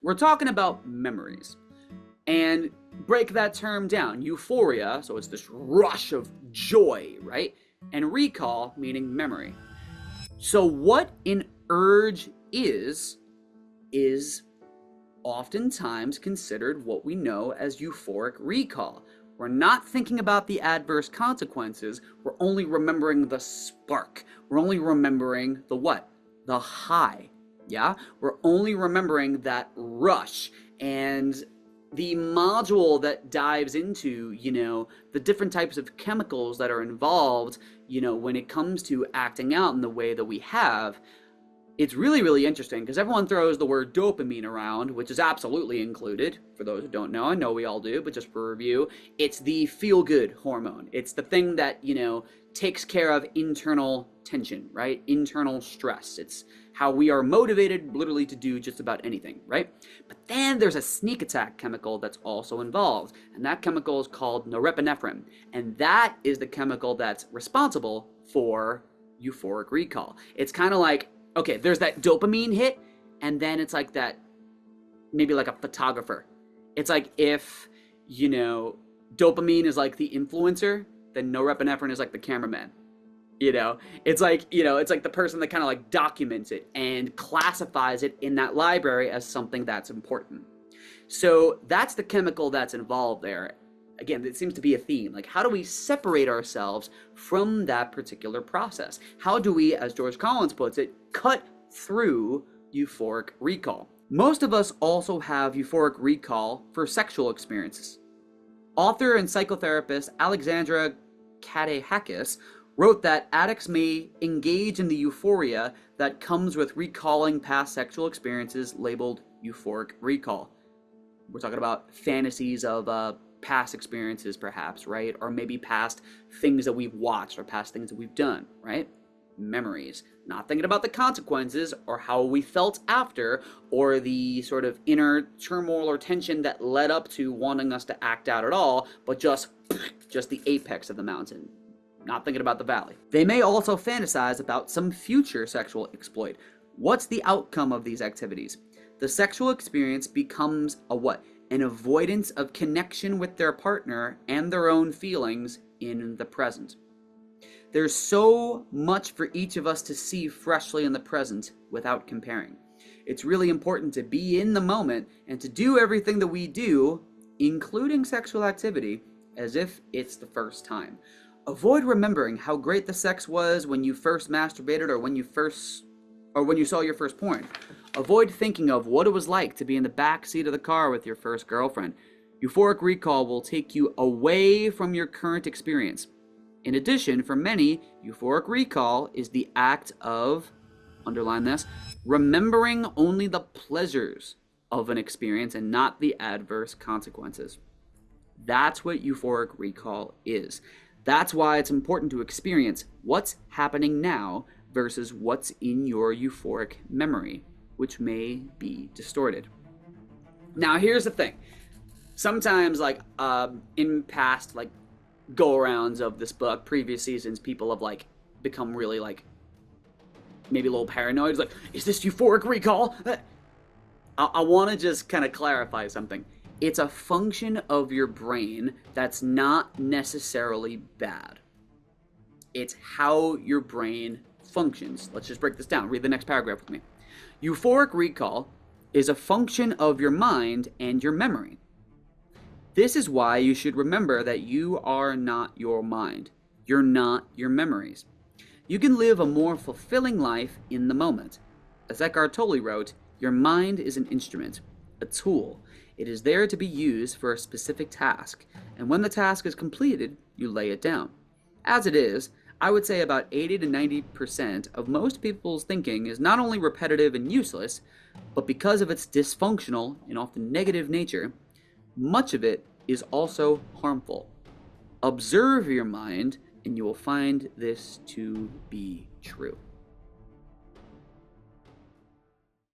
we're talking about memories. And break that term down. Euphoria, so it's this rush of joy, right? And recall, meaning memory. So what an urge is oftentimes considered what we know as euphoric recall. We're not thinking about the adverse consequences. We're only remembering the spark. We're only remembering the what? The high. Yeah? We're only remembering that rush. And the module that dives into, the different types of chemicals that are involved, when it comes to acting out in the way that we have, it's really, really interesting because everyone throws the word dopamine around, which is absolutely included. For those who don't know, I know we all do, but just for review, it's the feel-good hormone. It's the thing that, takes care of internal tension, right? Internal stress. It's how we are motivated literally to do just about anything, right? But then there's a sneak attack chemical that's also involved, and that chemical is called norepinephrine, and that is the chemical that's responsible for euphoric recall. It's kind of like, okay, there's that dopamine hit, and then it's like that, maybe like a photographer. It's like if, dopamine is like the influencer, then norepinephrine is like the cameraman. It's like, it's like the person that kind of like documents it and classifies it in that library as something that's important. So that's the chemical that's involved there. Again, it seems to be a theme. Like, how do we separate ourselves from that particular process? How do we, as George Collins puts it, cut through euphoric recall? Most of us also have euphoric recall for sexual experiences. Author and psychotherapist Alexandra Katehakis wrote that addicts may engage in the euphoria that comes with recalling past sexual experiences labeled euphoric recall. We're talking about fantasies of past experiences, perhaps, right? Or maybe past things that we've watched or past things that we've done, right? Memories. Not thinking about the consequences or how we felt after or the sort of inner turmoil or tension that led up to wanting us to act out at all, but just the apex of the mountain. Not thinking about the valley. They may also fantasize about some future sexual exploit. What's the outcome of these activities? The sexual experience becomes a what? An avoidance of connection with their partner and their own feelings in the present. There's so much for each of us to see freshly in the present without comparing. It's really important to be in the moment and to do everything that we do, including sexual activity, as if it's the first time. Avoid remembering how great the sex was when you first masturbated or when you saw your first porn. Avoid thinking of what it was like to be in the back seat of the car with your first girlfriend. Euphoric recall will take you away from your current experience. In addition, for many, euphoric recall is the act of, underline this, remembering only the pleasures of an experience and not the adverse consequences. That's what euphoric recall is. That's why it's important to experience what's happening now versus what's in your euphoric memory, which may be distorted. Now, here's the thing. Sometimes, in past, go-arounds of this book, previous seasons, people have, become really, maybe a little paranoid. It's like, is this euphoric recall? I want to just kind of clarify something. It's a function of your brain that's not necessarily bad. It's how your brain functions. Let's just break this down. Read the next paragraph with me. Euphoric recall is a function of your mind and your memory. This is why you should remember that you are not your mind. You're not your memories. You can live a more fulfilling life in the moment. As Eckhart Tolle wrote, your mind is an instrument, a tool. It is there to be used for a specific task, and when the task is completed, you lay it down. As it is, I would say about 80 to 90% of most people's thinking is not only repetitive and useless, but because of its dysfunctional and often negative nature, much of it is also harmful. Observe your mind, and you will find this to be true.